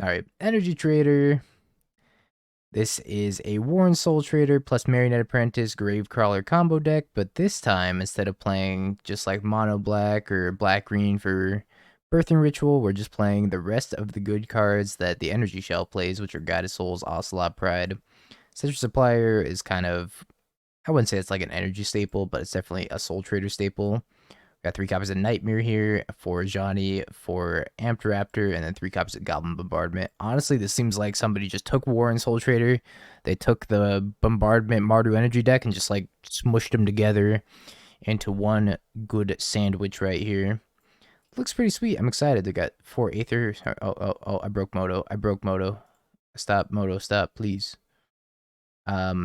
Alright, Energy Trader. This is a Worn Soultrader plus Marionette Apprentice Gravecrawler combo deck, but this time, instead of playing just like Mono Black or Black Green for Birthing Ritual, we're just playing the rest of the good cards that the Energy Shell plays, which are Guided Souls, Ocelot Pride. Citrus Supplier is kind of, I wouldn't say it's like an energy staple, but it's definitely a Soultrader staple. Got 3 copies of Nightmare here, 4 Johnny, 4 Amped Raptor, and then 3 copies of Goblin Bombardment. Honestly, this seems like somebody just took War and Soultrader. They took the Bombardment Mardu energy deck and just like smushed them together into one good sandwich right here. Looks pretty sweet. I'm excited. They got 4 Aether. Oh, I broke Moto. I broke Moto. Stop, Moto, stop, please. I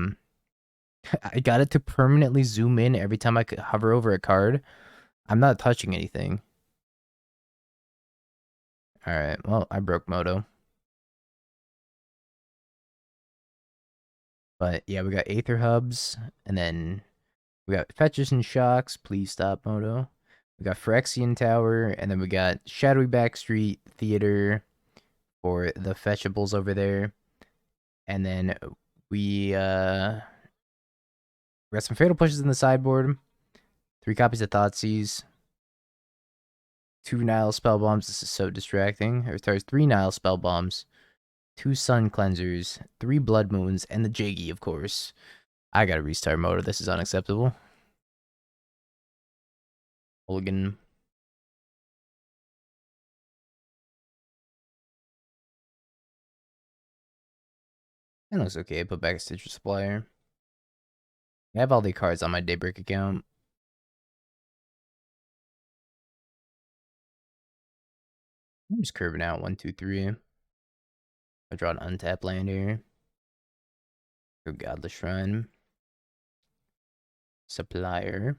got it to permanently zoom in every time I could hover over a card. I'm not touching anything. Alright, well, I broke Moto. But yeah, we got Aether Hubs, and then we got Fetches and Shocks. Please stop, Moto. We got Phyrexian Tower, and then we got Shadowy Backstreet Theater for the fetchables over there. And then we got some Fatal Pushes in the sideboard. 3 copies of Thoughtseize. 2 Nile Spell Bombs. This is so distracting. Or sorry, 3 Nile Spell Bombs. 2 Sun Cleansers. 3 Blood Moons. And the Jaggy, of course. I gotta restart Moto. This is unacceptable. Mulligan. That looks okay. Put back a Citrus Supplier. I have all the cards on my Daybreak account. I'm just curving out 1, 2, 3. I draw an untapped land here. Go Godless Shrine. Supplier.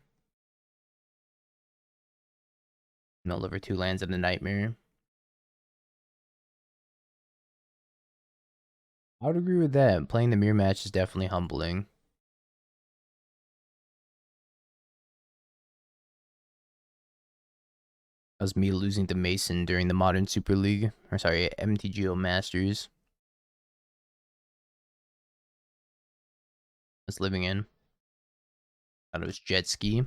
Mill over 2 lands and a Nightmare. I would agree with that. Playing the mirror match is definitely humbling. That was me losing to Mason during the Modern Super League. Or sorry, MTGO Masters. I was living in. Thought it was Jet Ski.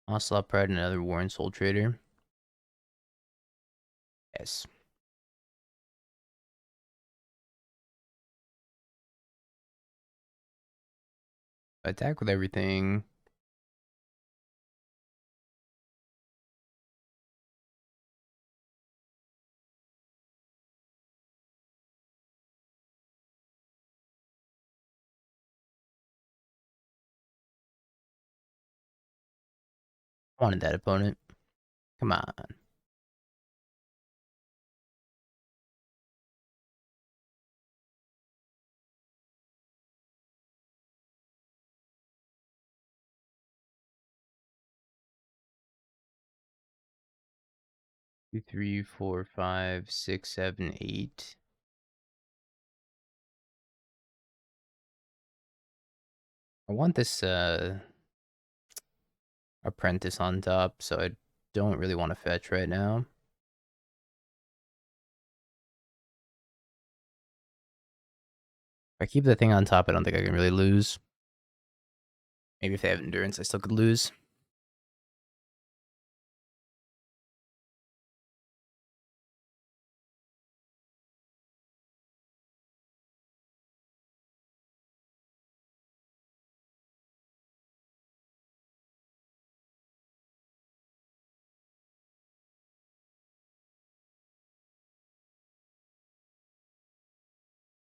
Ocelot Pride, another Warren Soultrader. Yes. Attack with everything. Wanted that opponent. Come on. Two, 3, 4, 5, 6, 7, 8. I want this Apprentice on top, so I don't really want to fetch right now. If I keep the thing on top, I don't think I can really lose. Maybe if they have Endurance, I still could lose.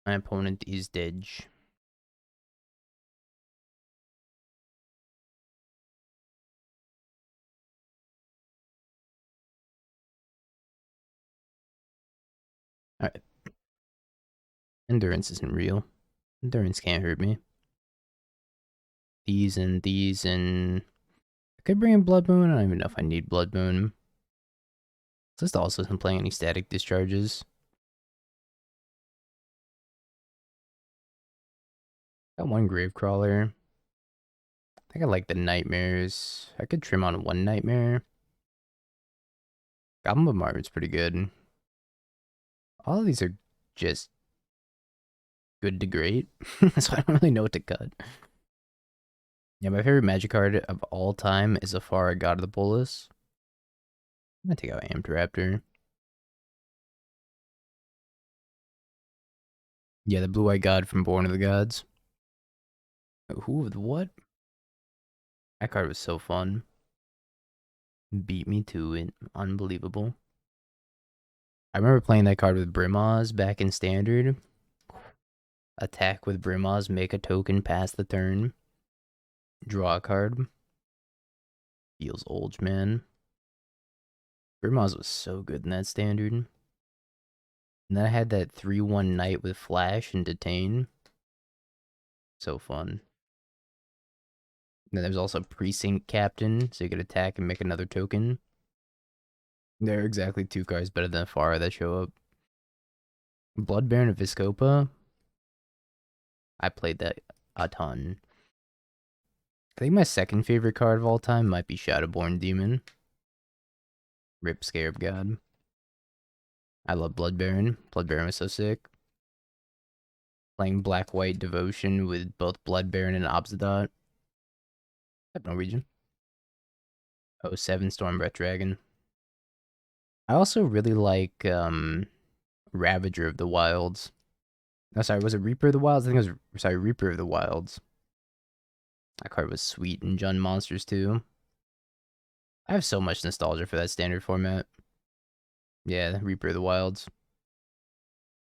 My opponent is dead. Alright. Endurance isn't real. Endurance can't hurt me. These and these and Could bring in Blood Moon. I don't even know if I need Blood Moon. This also isn't playing any static discharges. Got one Gravecrawler. I think I like the Nightmares. I could trim on one Nightmare. Goblin Bombardment's pretty good. All of these are just good to great, so I don't really know what to cut. Yeah, my favorite Magic card of all time is Afara, God of the Bolus. I'm gonna take out Amped Raptor. Yeah, the Blue-White God from Born of the Gods. Who? What? That card was so fun. Beat me to it. Unbelievable. I remember playing that card with Brimaz back in Standard. Attack with Brimaz, make a token, pass the turn. Draw a card. Feels old, man. Brimaz was so good in that Standard. And then I had that 3/1 Knight with Flash and Detain. So fun. And then there's also Precinct Captain, so you could attack and make another token. There are exactly 2 cards better than Afara that show up. Blood Baron of Viscopa. I played that a ton. I think my second favorite card of all time might be Shadowborn Demon. Rip Scarab God. I love Blood Baron. Blood Baron was so sick. Playing Black-White Devotion with both Blood Baron and Obsidian. I have no region. Oh, 7 Stormbreath Dragon. I also really like Ravager of the Wilds. No, sorry, was it Reaper of the Wilds? I think it was, sorry, Reaper of the Wilds. That card was sweet in Jund Monsters too. I have so much nostalgia for that standard format. Yeah, Reaper of the Wilds.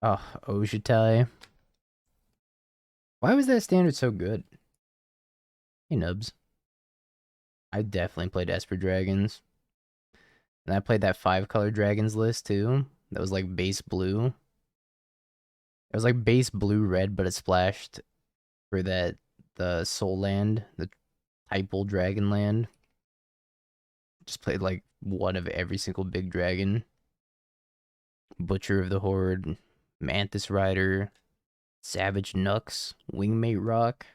Oh, Ojutai. Why was that standard so good? Hey, Nubs. I definitely played Esper Dragons. And I played that 5-color Dragons list too. That was like base blue. It was like base blue-red, but it splashed for the Soul Land, the Typal Dragon Land. Just played like one of every single big dragon. Butcher of the Horde, Mantis Rider, Savage Nux, Wingmate Rock.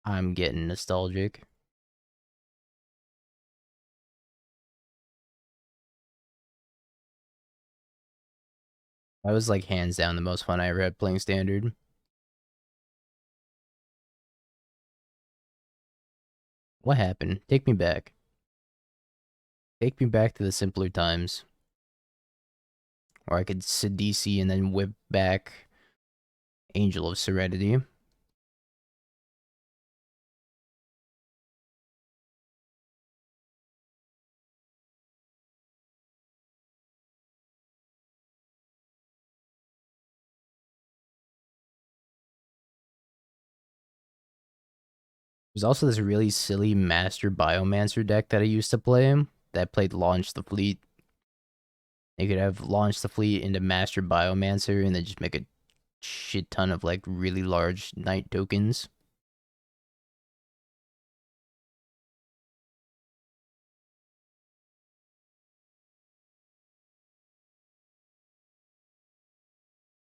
I'm getting nostalgic. That was like hands down the most fun I ever had playing Standard. What happened? Take me back. Take me back to the simpler times. Or I could Sidisi and then whip back Angel of Serenity. There's also this really silly Master Biomancer deck that I used to play that played Launch the Fleet. You could have Launch the Fleet into Master Biomancer and then just make a shit ton of like really large night tokens.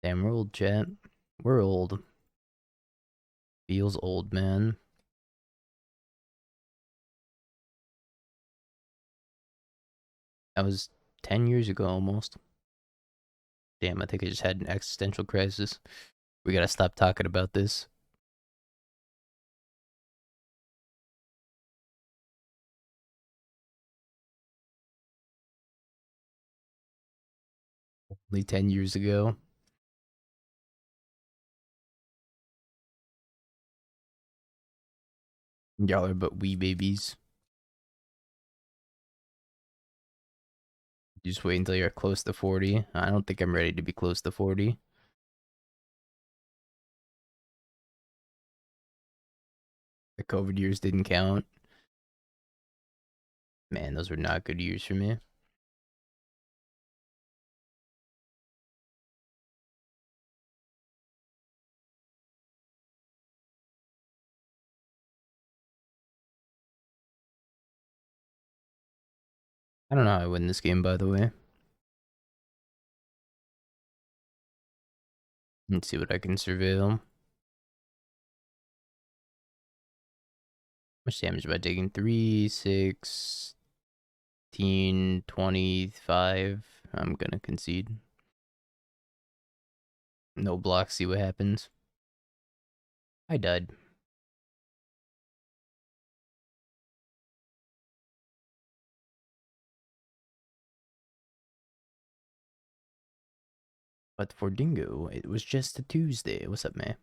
Damn, we're old, chat. We're old. Feels old, man. That was 10 years ago almost. Damn, I think I just had an existential crisis. We gotta stop talking about this. Only 10 years ago. Y'all are but wee babies. Just wait until you're close to 40. I don't think I'm ready to be close to 40. The COVID years didn't count. Man, those were not good years for me. I don't know how I win this game, by the way. Let's see what I can surveil. Much damage by taking 3, 6, 15, 25. I'm gonna concede. No block, see what happens. I died. But for Dingo, it was just a Tuesday. What's up, man?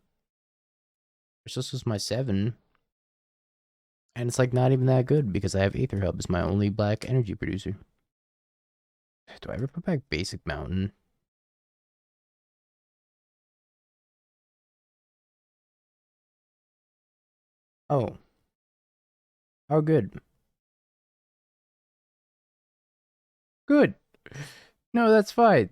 This was my 7. And it's like not even that good because I have Aether Hub as my only black energy producer. Do I ever put back Basic Mountain? Oh. Oh, good. Good. No, that's fine.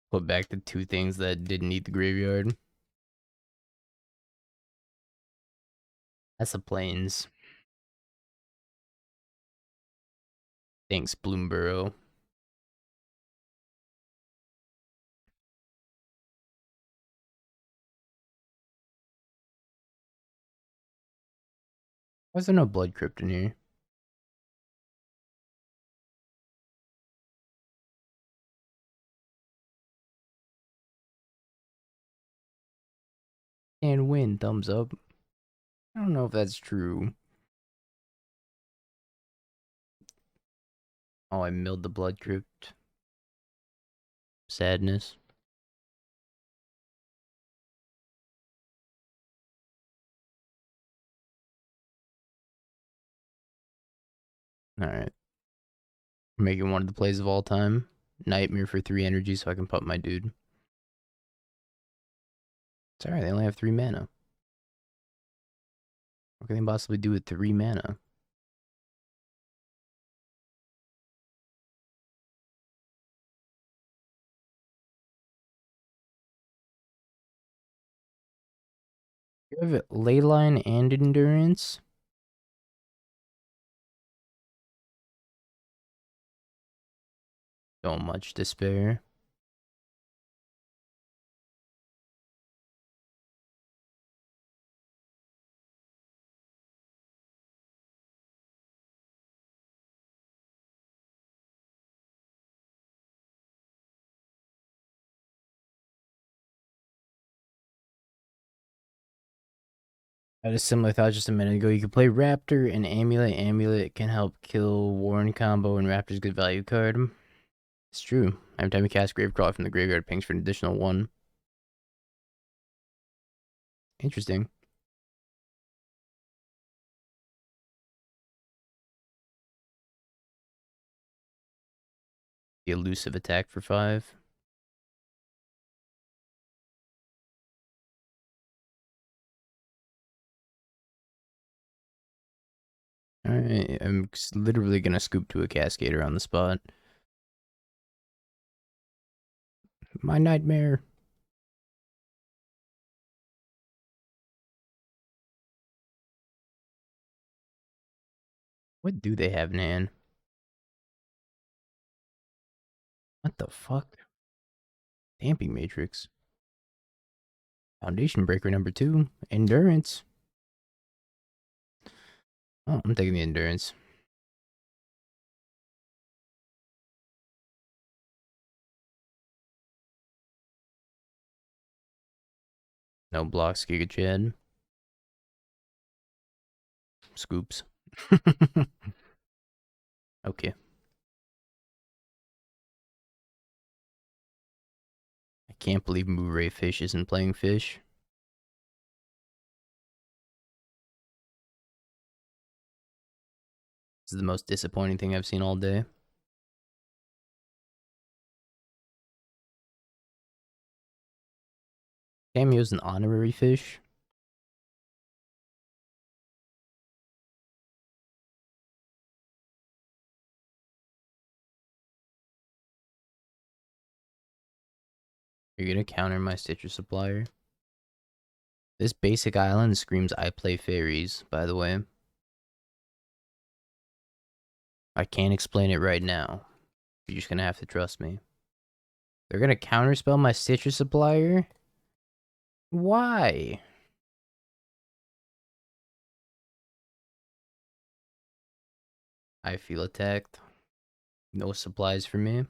Put back the 2 things that didn't need the graveyard. That's the plains. Thanks, Bloomborough. Why is there no Blood Crypt in here? And win, thumbs up. I don't know if that's true. Oh, I milled the Blood Crypt. Sadness. Alright. Making one of the plays of all time. Nightmare for 3 energy so I can put my dude. It's alright, they only have 3 mana. What can they possibly do with 3 mana? You have Leyline and Endurance? So much despair. I had a similar thought just a minute ago. You could play Raptor and Amulet. Amulet can help kill Warren combo, and Raptor's good value card. It's true. Every time you cast Gravecrawler from the graveyard, it pings for an additional 1. Interesting. The elusive attack for 5. Alright, I'm literally gonna scoop to a Cascader on the spot. My nightmare. What do they have in hand? What the fuck? Damping Matrix. Foundation Breaker number 2. Endurance. Oh, I'm taking the Endurance. No blocks, Giga Chad. Scoops. Okay. I can't believe Mooray Fish isn't playing Fish. This is the most disappointing thing I've seen all day. Cameo's an honorary fish. You're gonna counter my Stitcher Supplier. This basic island screams I play fairies, by the way. I can't explain it right now. You're just gonna have to trust me. They're gonna counterspell my Stitcher Supplier? Why? I feel attacked. No supplies for me.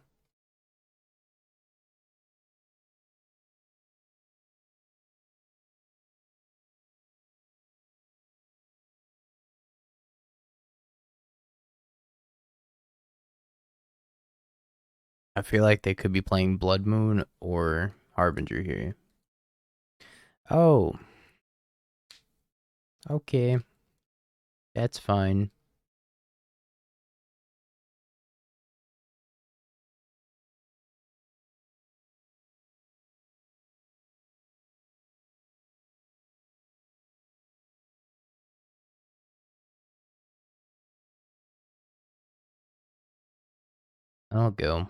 I feel like they could be playing Blood Moon or Harbinger here. Oh. Okay. That's fine. I'll go.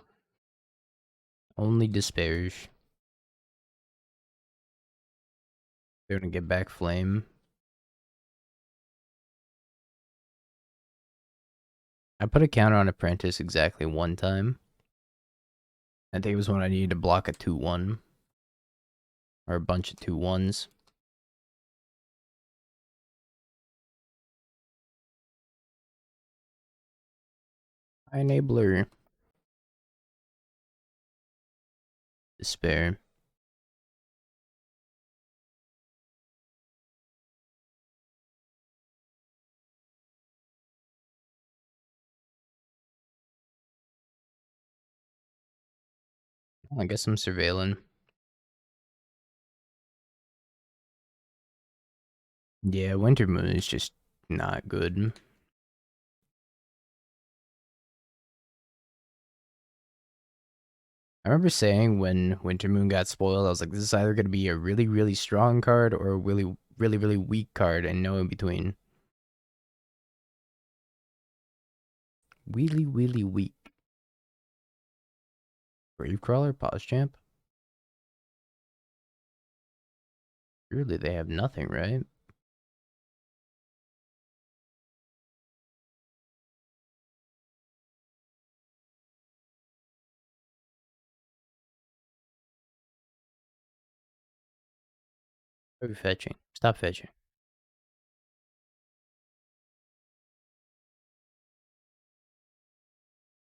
Only despairs. They're gonna get back Flame. I put a counter on Apprentice exactly one time. I think it was when I needed to block a 2-1. Or a bunch of 2-1s. Enabler. Despair. I guess I'm surveilling. Yeah, Winter Moon is just not good. I remember saying when Winter Moon got spoiled, I was like, this is either going to be a really, really strong card or a really, really, really weak card and no in between. Really, really weak. Gravecrawler, Champ. Surely they have nothing, right? What are you fetching? Stop fetching.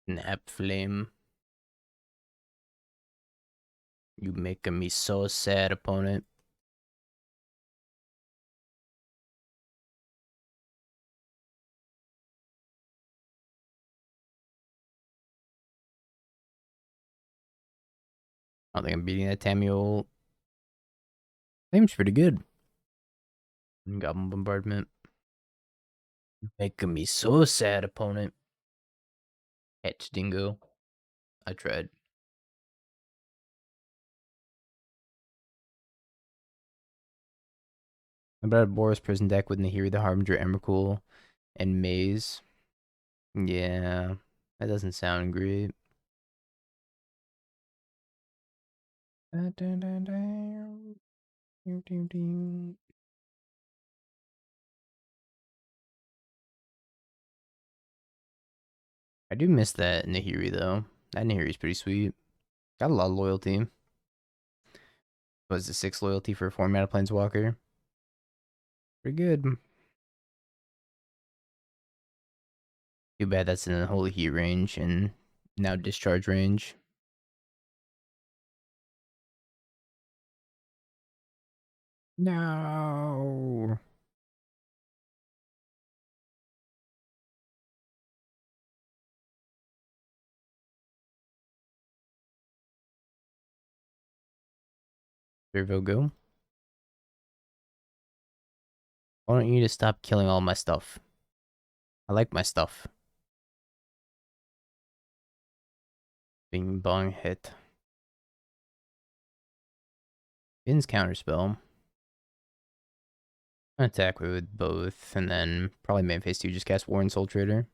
Nap Flame. You making me so sad, opponent. I don't think I'm beating that Tamio. Seems pretty good. Goblin Bombardment. Making me so sad, opponent. Hatch Dingo. I tried. About a Boris Prison deck with Nahiri the Harbinger, Emrakul, and Maze. Yeah, that doesn't sound great. I do miss that Nahiri though. That Nahiri's pretty sweet. Got a lot of loyalty. Was the 6 loyalty for a 4-mana Planeswalker? Pretty good. Too bad that's in the Holy Heat range and now discharge range. No. Servo go. Why don't you just stop killing all my stuff? I like my stuff. Bing bong hit. Fin's counterspell. Attack with both, and then probably main phase 2 just cast Warren Soultrader.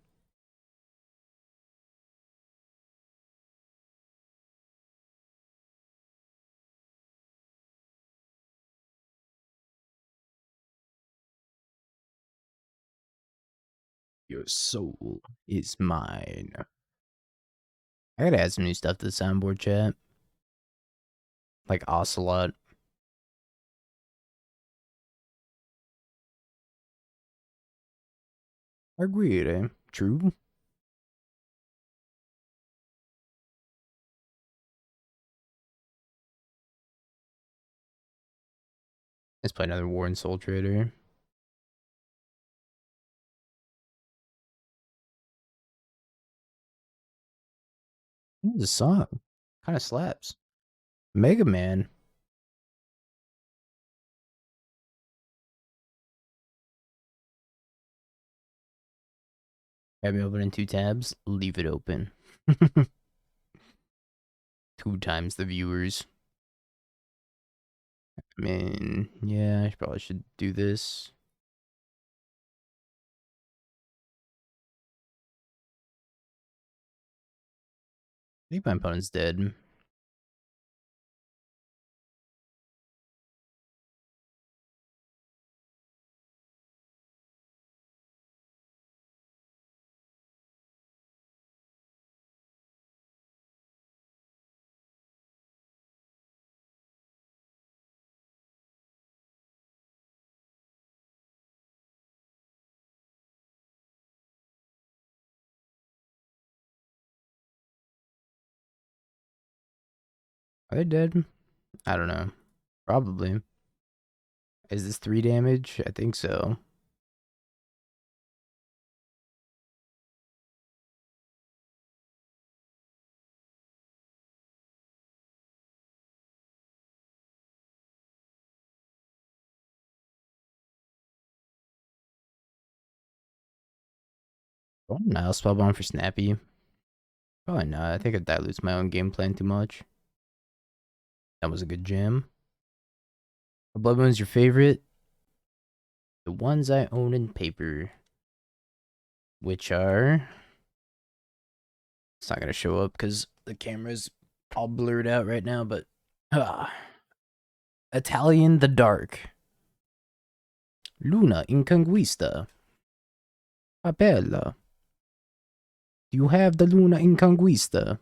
Your soul is mine. I gotta add some new stuff to the soundboard chat. Like Ocelot. Agreed, eh? True. Let's play another War and Soultrader. This song kind of slaps. Mega Man. Have me open in 2 tabs. Leave it open. 2 times the viewers. I mean, yeah, I probably should do this. I think my opponent's dead. Are they dead? I don't know. Probably. Is this 3 damage? I think so. Oh, Nile Spellbound for Snappy. Probably not. I think it dilutes my own game plan too much. That was a good jam. What Blood Moon's your favorite? The ones I own in paper. Which are... It's not gonna show up because the camera's all blurred out right now, but... Italian the Dark. Luna Inconquista. Papella. You have the Luna Inconquista.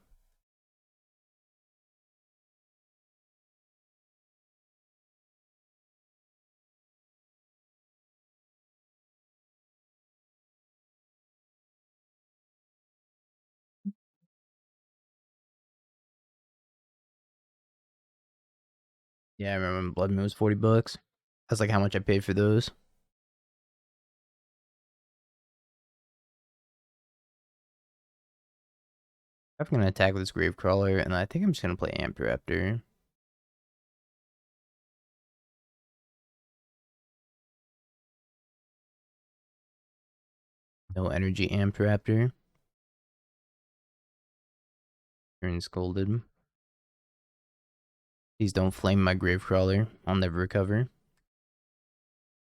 Yeah, I remember when Blood Moon was $40. That's like how much I paid for those. I'm gonna attack with this Gravecrawler, and I think I'm just gonna play Amp Raptor. No energy Amp Raptor. Turn Scolded. Please don't flame my Gravecrawler. I'll never recover.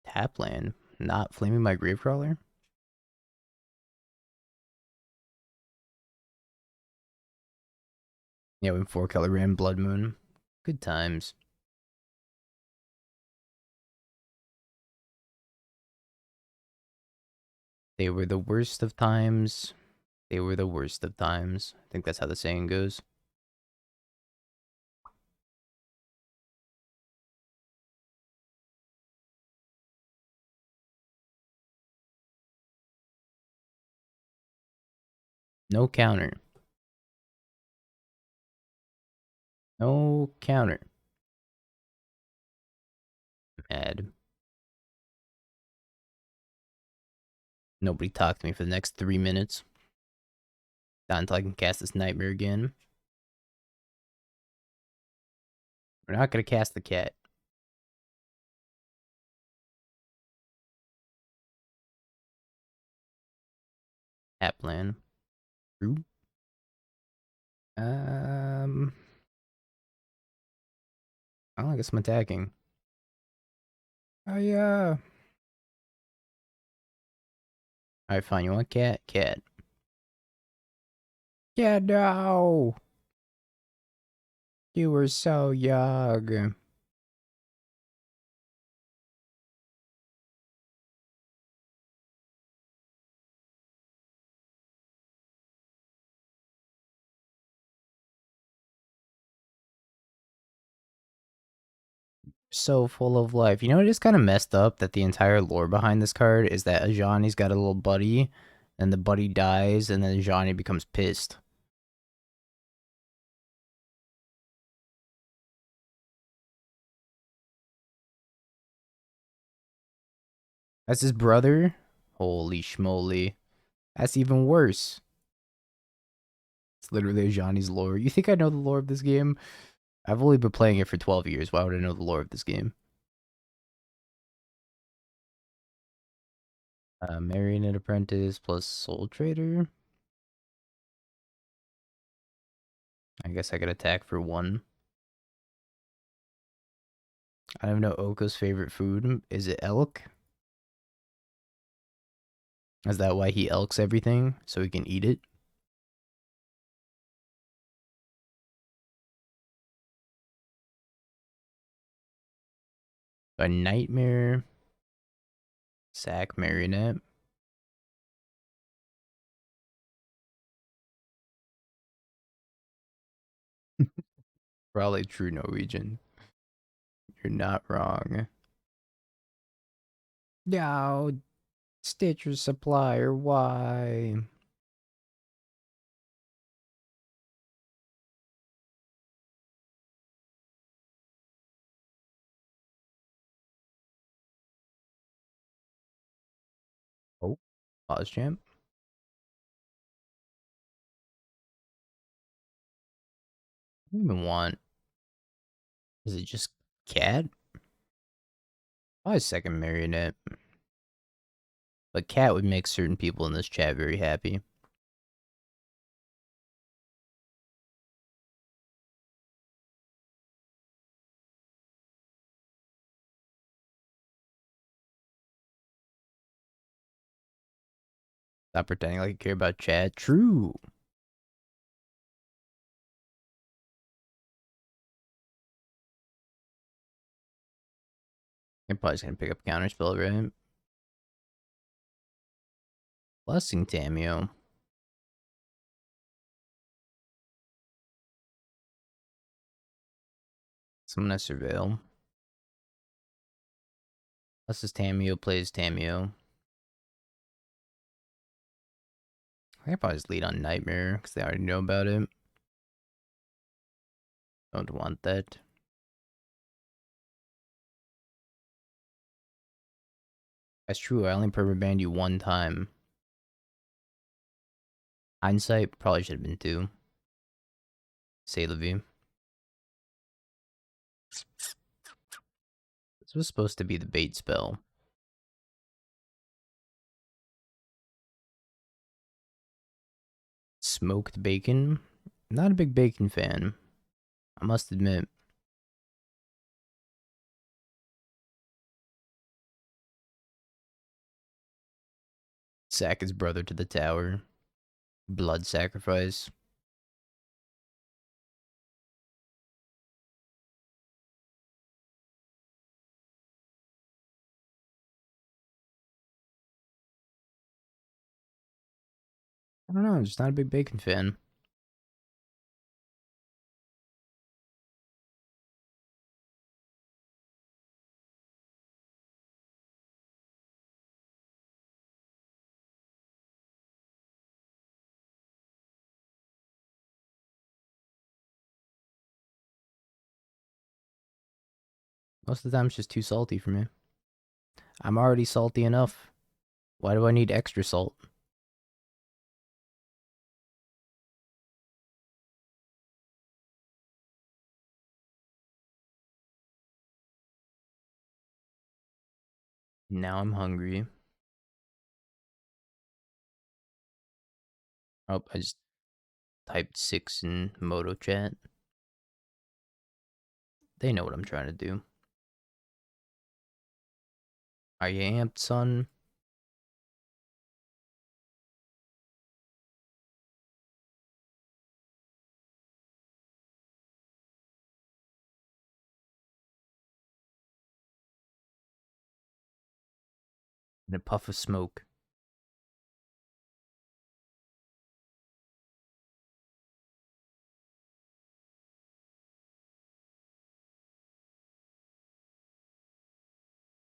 Tap land. Not flaming my Gravecrawler? Yeah, when 4-color ran Blood Moon. Good times. They were the worst of times. They were the worst of times. I think that's how the saying goes. No counter. No counter. Mad. Nobody talk to me for the next 3 minutes. Not until I can cast this Nightmare again. We're not gonna cast the cat. Hat plan. True. I guess I'm attacking. Oh yeah. Alright, fine. You want cat? Cat. Yeah, no. You were so young. So full of life. You know, it is kind of messed up that the entire lore behind this card is that Ajani's got a little buddy, and the buddy dies, and then Ajani becomes pissed. That's his brother? Holy schmoly. That's even worse. It's literally Ajani's lore. You think I know the lore of this game? I've only been playing it for 12 years. Why would I know the lore of this game? Marionette Apprentice plus Soultrader. I guess I could attack for 1. I don't know Oko's favorite food. Is it elk? Is that why he elks everything? So he can eat it? A nightmare. Sack marionette. Probably true Norwegian. You're not wrong. Yo, Stitcher supplier, why? Oh, pause champ. I don't even want. Is it just cat? Probably second marionette. But cat would make certain people in this chat very happy. Stop pretending like you care about chat. True. You're probably just gonna pick up counterspell, right? Blessing Tamio. So I'm gonna surveil. Unless this Tamio plays Tamio. I could probably just lead on Nightmare, because they already know about it. Don't want that. That's true, I only perma-banned you 1 time. Hindsight, probably should have been 2. Say la vie. This was supposed to be the bait spell. Smoked bacon? Not a big bacon fan, I must admit. Sack his brother to the tower. Blood sacrifice. I don't know, I'm just not a big bacon fan. Most of the time it's just too salty for me. I'm already salty enough. Why do I need extra salt? Now I'm hungry. Oh, I just typed 6 in Moto chat. They know what I'm trying to do. Are you amped, son? In a puff of smoke.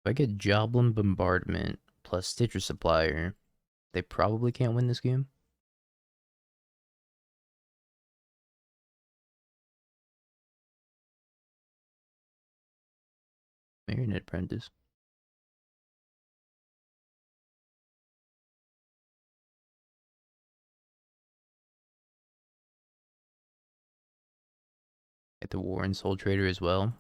I get Joblin Bombardment plus Stitcher Supplier, they probably can't win this game. Marionette Apprentice. Get the Warren Soultrader as well.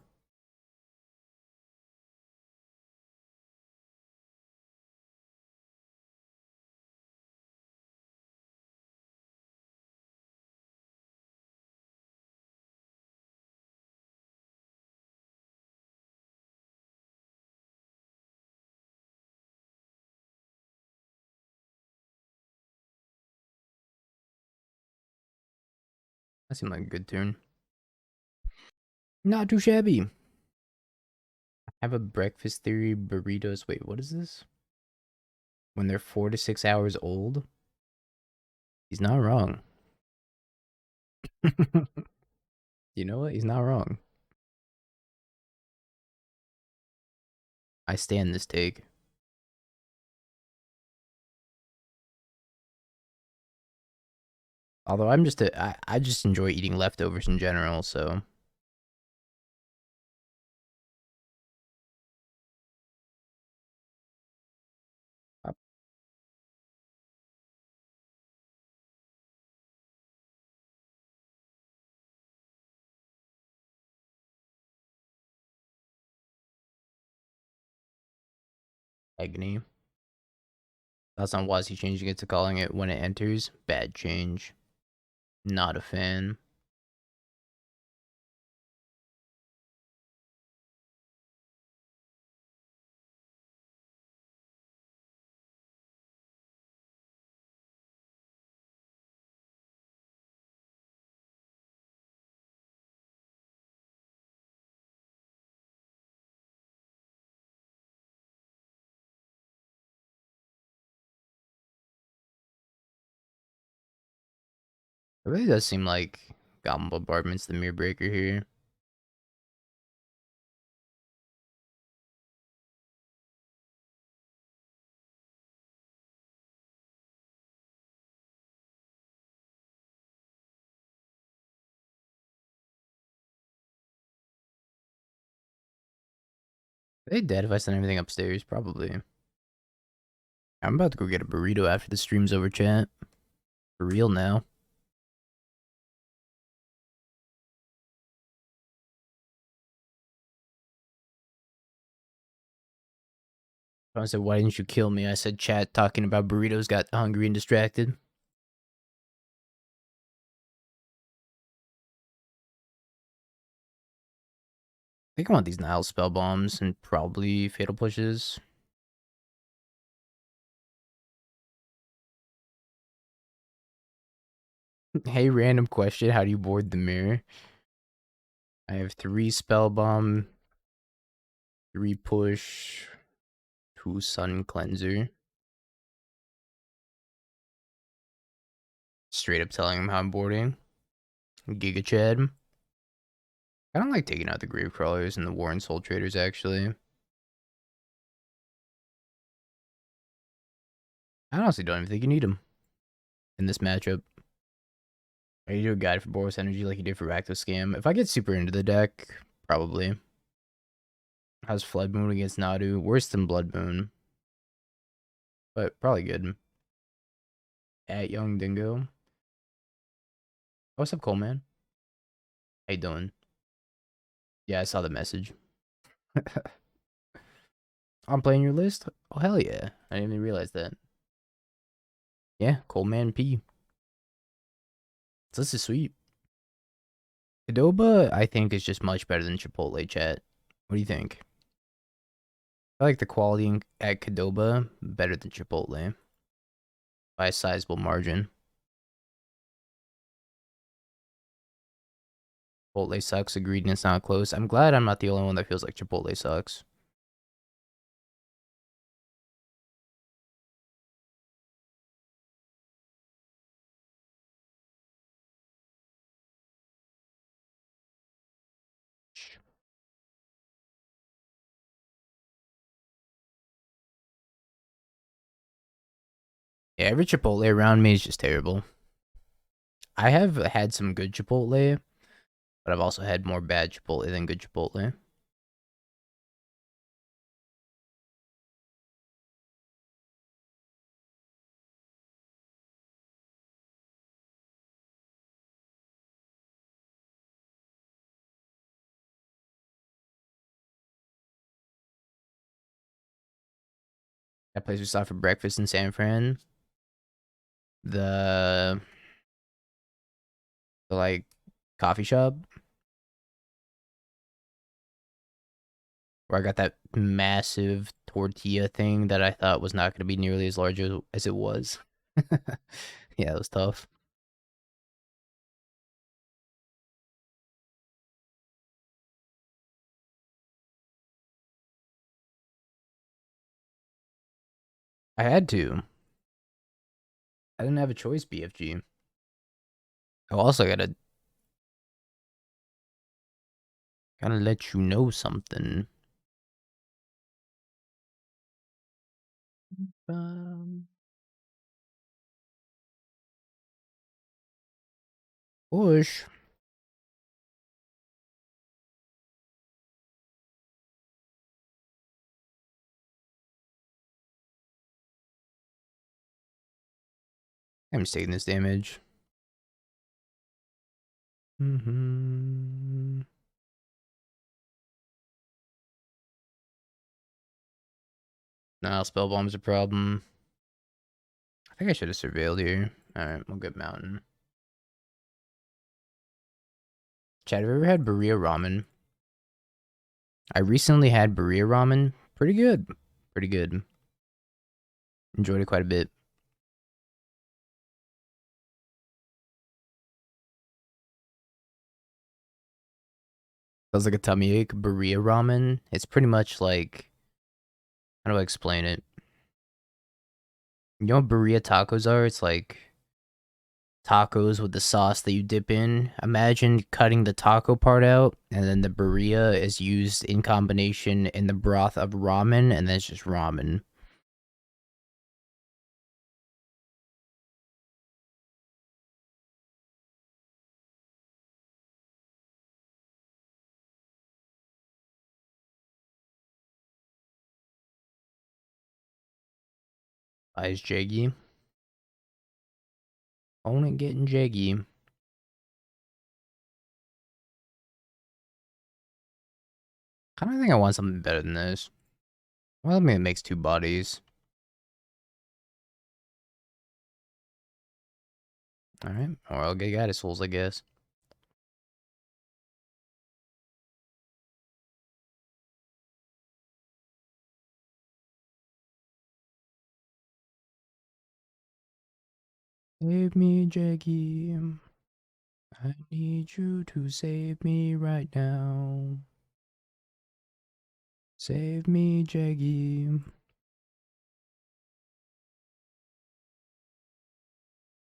That seemed like a good turn. Not too shabby. I have a breakfast theory burritos. Wait, what is this? When they're 4 to 6 hours old? He's not wrong. You know what? He's not wrong. I stand this take. Although I just enjoy eating leftovers in general, so uh, agony. That's not why is he changing it to calling it when it enters. Bad change. Not a fan. It really does seem like Goblin Bombardment's the mirror breaker here. Are they dead if I send everything upstairs? Probably. I'm about to go get a burrito after the stream's over, chat. For real now. I said, why didn't you kill me? I said, chat talking about burritos got hungry and distracted. I think I want these Nile spell bombs and probably fatal pushes. Hey, random question. How do you board the mirror? I have 3 spell bomb, 3 push, 2 sun cleanser. Straight up telling him how I'm boarding. Giga Chad. I don't like taking out the grave crawlers and the Warren Soul Traders actually. I honestly don't even think you need them in this matchup. Are you do a guide for Boros Energy like you did for Rakdos Scam? If I get super into the deck, probably. How's Flood Moon against Nadu? Worse than Blood Moon, but probably good. At Young Dingo. What's up, Coleman? How you doing? Yeah, I saw the message. I'm playing your list? Oh, hell yeah. I didn't even realize that. Yeah, Coleman P. This is sweet. Adoba, I think, is just much better than Chipotle, chat. What do you think? I like the quality at Cadoba better than Chipotle by a sizable margin. Chipotle sucks, agreed, and it's not close. I'm glad I'm not the only one that feels like Chipotle sucks. Yeah, every Chipotle around me is just terrible. I have had some good Chipotle, but I've also had more bad Chipotle than good Chipotle. That place we saw for breakfast in San Fran, the, the like coffee shop where I got that massive tortilla thing that I thought was not going to be nearly as large as it was. Yeah, it was tough. I had to. I didn't have a choice, BFG. I also gotta let you know something. Um, Push. I'm just taking this damage. Mm-hmm. Nah, spell bomb's a problem. I think I should have surveilled here. Alright, we'll get mountain. Chad, have you ever had burrito ramen? I recently had burrito ramen. Pretty good. Pretty good. Enjoyed it quite a bit. Feels like a tummy ache. Burrito ramen. It's pretty much like, how do I explain it? You know what burrito tacos are? It's like tacos with the sauce that you dip in. Imagine cutting the taco part out, and then the burrito is used in combination in the broth of ramen, and then it's just ramen. Eyes jaggy. Opponent getting jaggy. Kind of think I want something better than this. Well, I mean, it makes two bodies. Alright, or I'll get Goddess Souls, I guess. Save me, Jaggy. I need you to save me right now. Save me, Jaggy.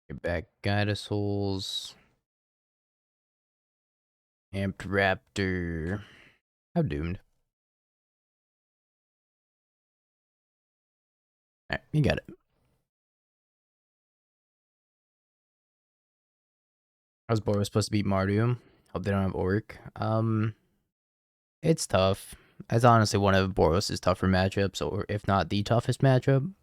Get back, Goddess Souls. Amped Raptor. How doomed. Alright, you got it. I was Boros supposed to beat Mardu. Hope they don't have Orc. It's tough. That's honestly one of Boros' tougher matchups, or if not the toughest matchup.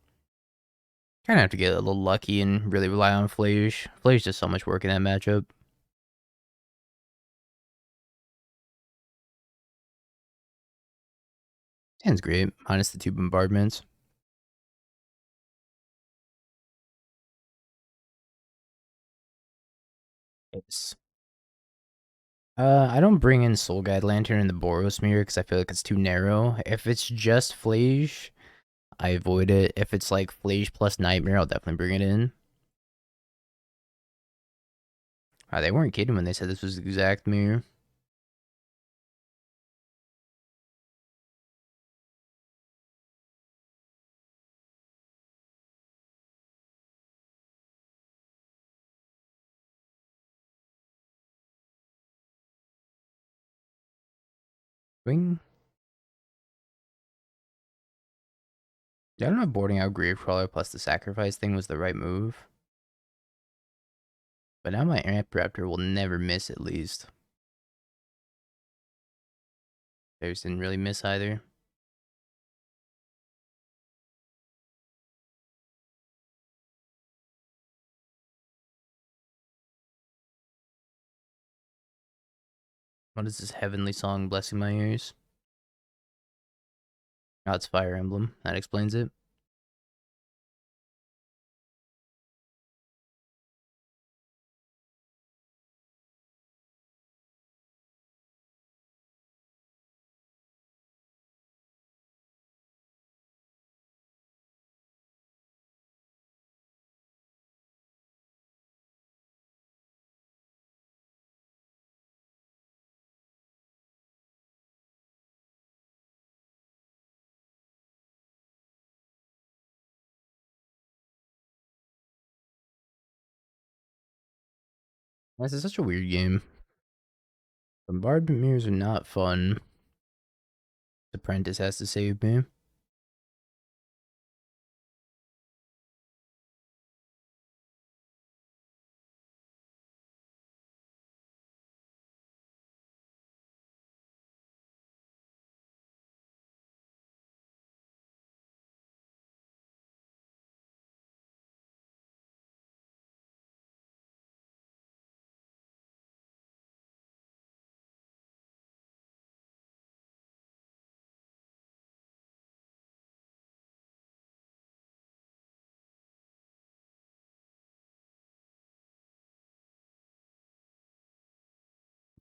Kind of have to get a little lucky and really rely on Flage. Flage does so much work in that matchup. Hand's great, minus the two bombardments. Yes. I don't bring in Soul Guide Lantern in the Boros mirror because I feel like it's too narrow. If it's just Flage, I avoid it. If it's like Flage plus Nightmare, I'll definitely bring it in. They weren't kidding when they said this was the exact mirror. Swing. I don't know if boarding out Gravecrawler plus the sacrifice thing was the right move. But now my Amp Raptor will never miss at least. Bears didn't really miss either. What is this heavenly song blessing my ears? Oh, it's Fire Emblem. That explains it. This is such a weird game. Bombardment mirrors are not fun. Apprentice has to save me.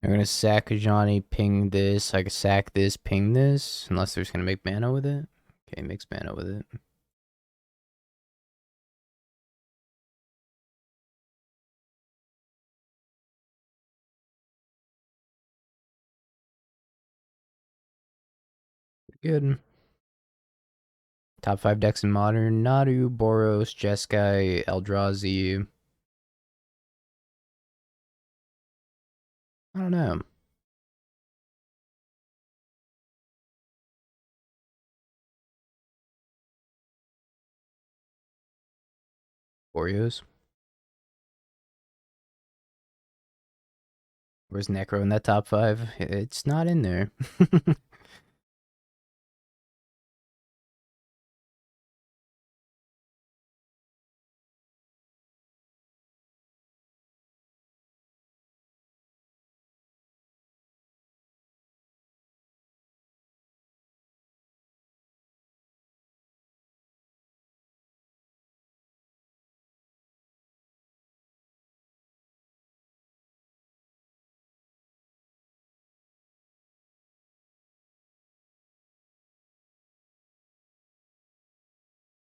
I'm gonna sack Johnny, ping this. I can sack this, ping this. Unless there's gonna make mana with it. Okay, makes mana with it. Good. Top 5 decks in Modern. Nadu, Boros, Jeskai, Eldrazi. I don't know. Oreos. Where's Necro in that top 5? It's not in there.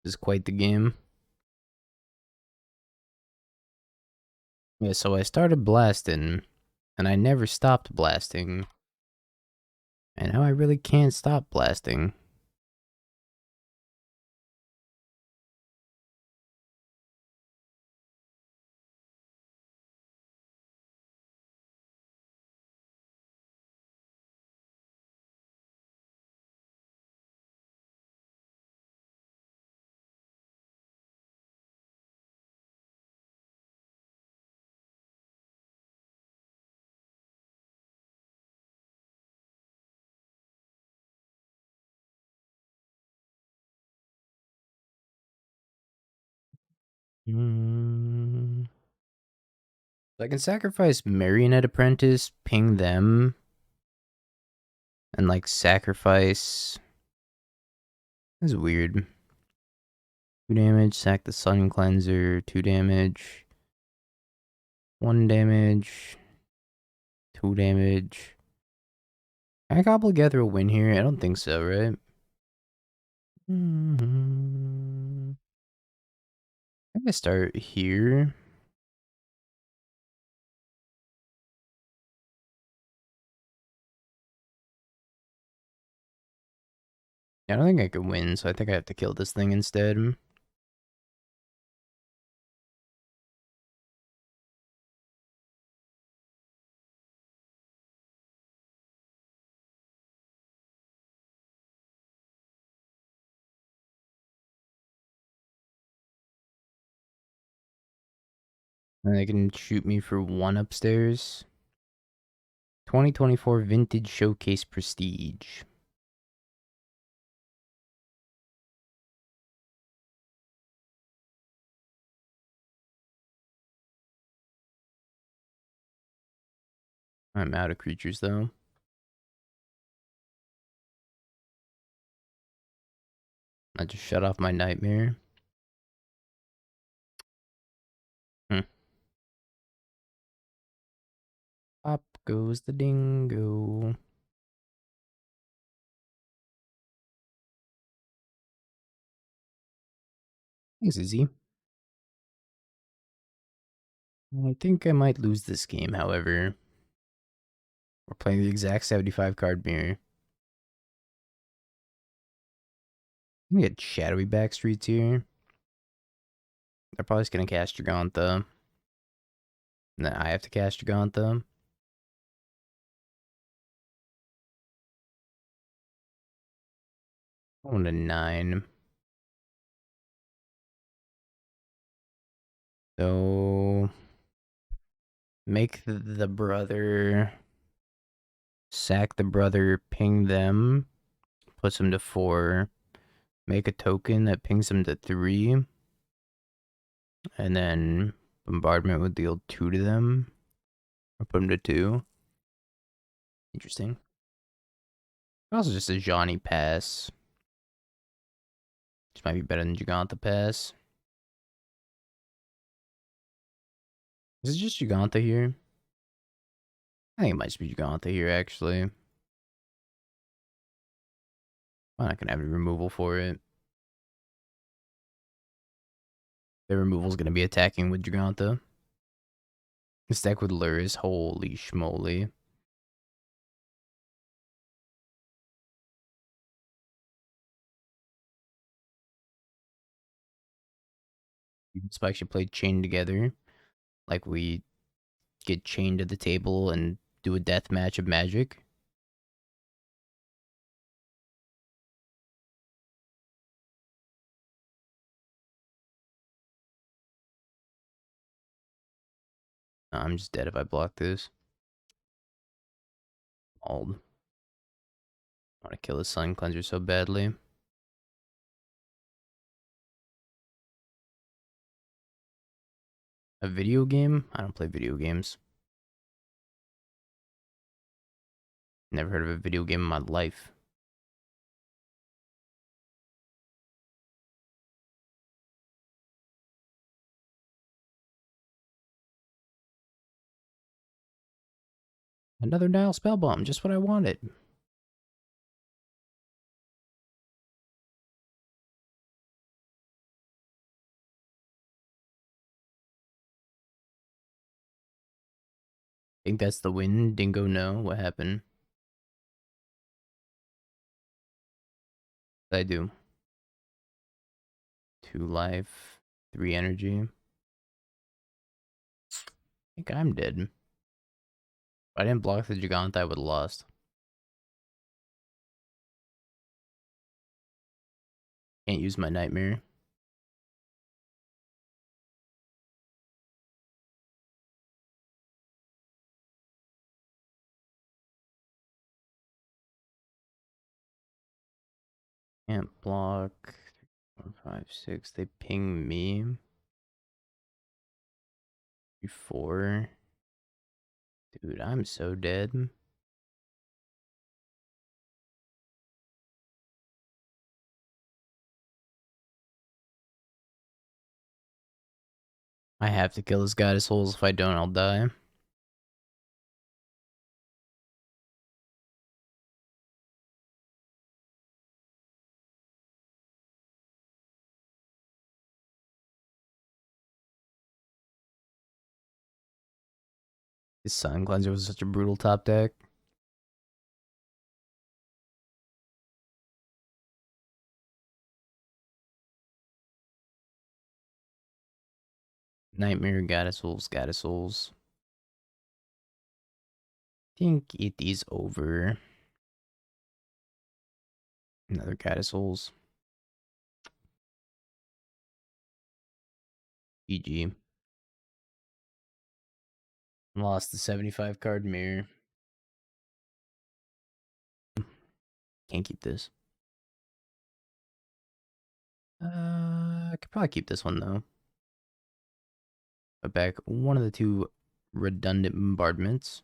This is quite the game. Yeah, so I started blasting, and I never stopped blasting. And now I really can't stop blasting. I can sacrifice Marionette Apprentice, ping them, and like sacrifice. This is weird. 2 damage, sack the Sun Cleanser, 2 damage. 1 damage. 2 damage. Can I cobble together a win here? I don't think so, right? I'm gonna start here. I don't think I can win, so I think I have to kill this thing instead. And they can shoot me for 1 upstairs. 2024 Vintage Showcase Prestige. I'm out of creatures though. I just shut off my nightmare. Up goes the dingo. Thanks, Izzy. I think I might lose this game, however. We're playing the exact 75 card mirror. I'm gonna get shadowy backstreets here. They're probably just gonna cast Giganta. And then I have to cast Giganta. I want a 9. So make the brother, sack the brother, ping them, puts them to 4. Make a token that pings them to 3. And then bombardment would deal 2 to them. Or put them to 2. Interesting. Also just a Johnny pass. Which might be better than Giganta pass. Is it just Giganta here? I think it might just be Giganta here, actually. I'm not gonna have any removal for it. The removal's gonna be attacking with Giganta. This deck with Lurrus, holy schmoly. Spike should play chain together. Like we get chained to the table and do a death match of Magic. I'm just dead if I block this. Old. I want to kill the Sun Cleanser so badly. A video game? I don't play video games. Never heard of a video game in my life. Another Nile Spell Bomb, just what I wanted. Think that's the win. Dingo, no. What happened? What did I do? 2 life, 3 energy. I think I'm dead. If I didn't block the Giganta, I would have lost. Can't use my Nightmare. Can't block. 4, 5, 6. They ping me. 4. Dude, I'm so dead. I have to kill this Goddess Holes. If I don't, I'll die. This Sun Cleanser was such a brutal top deck. Nightmare, Goddess Holes, Goddess Holes. I think it is over. Another Goddess Holes. GG. Lost the 75 card mirror. Can't keep this. I could probably keep this one though. Put back one of the two redundant bombardments.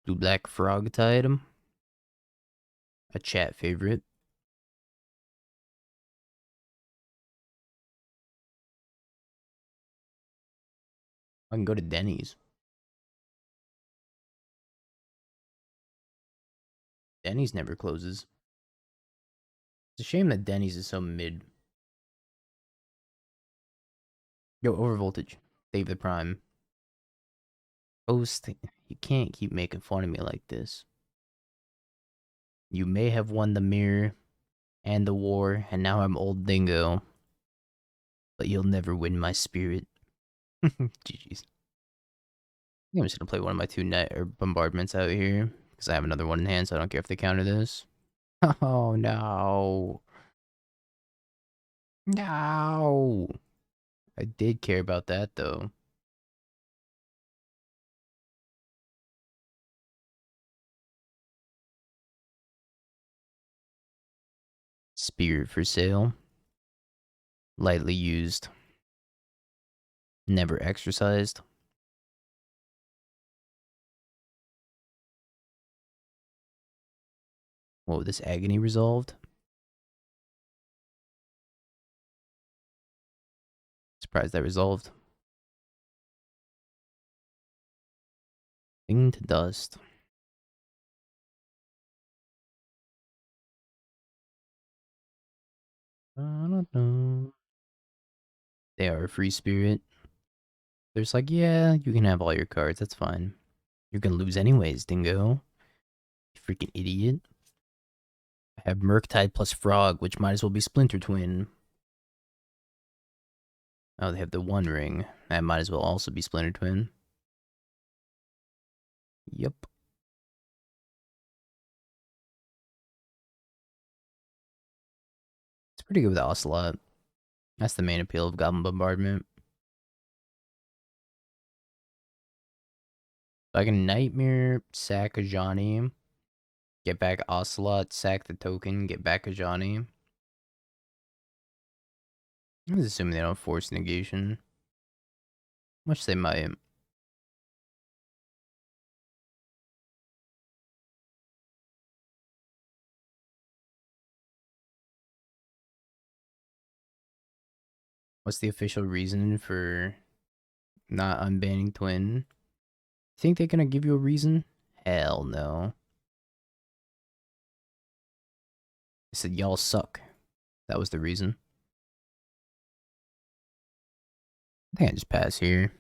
Blue black frog tide. A chat favorite. I can go to Denny's. Denny's never closes. It's a shame that Denny's is so mid. Yo, overvoltage. Save the prime. Host, you can't keep making fun of me like this. You may have won the mirror and the war, and now I'm old dingo. But you'll never win my spirit. GG's. I'm just gonna play one of my two net or bombardments out here. Because I have another one in hand, so I don't care if they counter this. Oh no. No. I did care about that though. Spirit for sale. Lightly used. Never exercised. Whoa, this agony resolved. Surprised that resolved. Thing to dust. I don't know. They are a free spirit. They're just like, yeah, you can have all your cards. That's fine. You're gonna lose anyways, dingo. You freaking idiot. I have Murktide plus Frog, which might as well be Splinter Twin. Oh, they have the One Ring. That might as well also be Splinter Twin. Yep. It's pretty good with Ocelot. That's the main appeal of Goblin Bombardment. So I can Nightmare, sack a Johnny, get back Ocelot, sack the token, get back a Johnny. I'm just assuming they don't force negation. Much they might. What's the official reason for not unbanning Twin? Think they're gonna give you a reason? Hell no. They said y'all suck. That was the reason. I think I just pass here.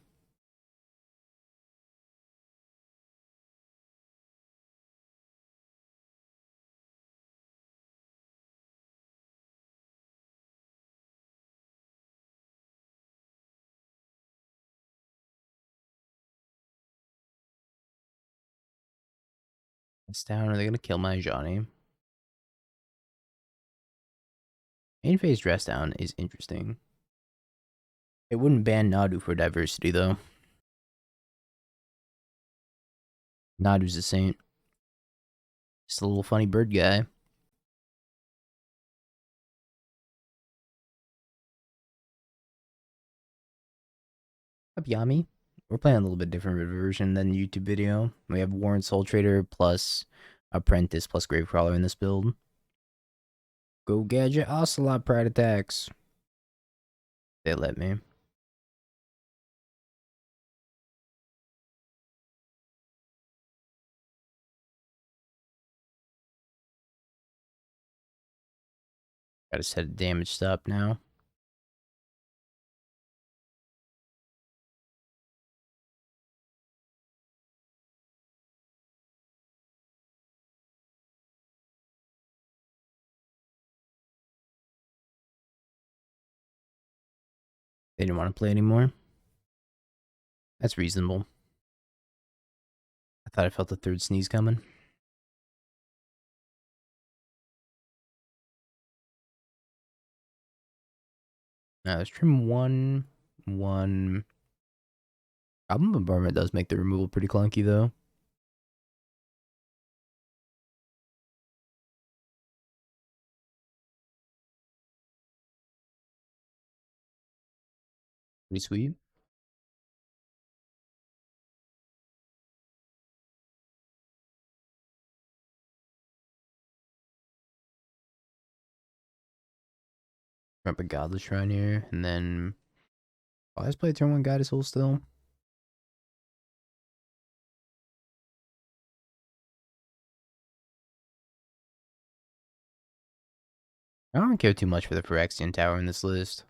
It's down. Are they gonna kill my Johnny? Main phase dress down is interesting. It wouldn't ban Nadu for diversity though. Nadu's a saint. Just a little funny bird guy. Up Yami. We're playing a little bit different version than YouTube video. We have Warren Soultrader plus Apprentice plus Gravecrawler in this build. Go Gadget Ocelot Pride attacks. They let me. Gotta set a damage stop now. They didn't want to play anymore. That's reasonable. I thought I felt the third sneeze coming. Now let's trim one, Problem Bombardment does make the removal pretty clunky, though. Pretty sweet. Grab a Godless Shrine here, and then... Oh, let's play turn 1 Guided Soul still. I don't care too much for the Phyrexian Tower in this list.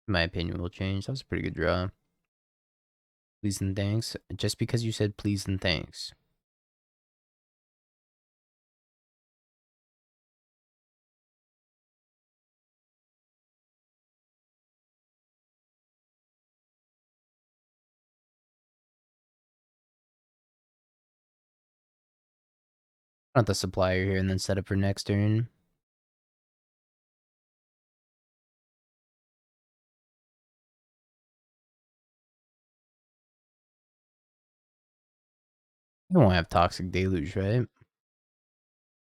In my opinion, will change. That was a pretty good draw. Please and thanks. Just because you said please and thanks. Not the supplier here and then set up for next turn. They won't have Toxic Deluge, right?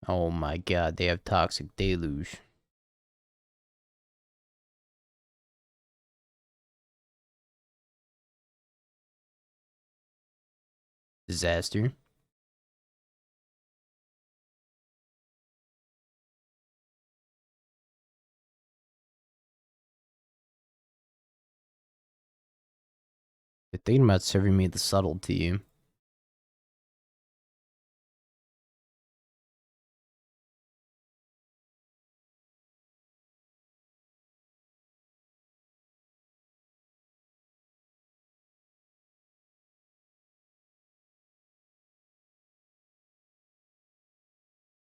Oh my god, they have Toxic Deluge. Disaster. They're thinking about serving me the Subtlety.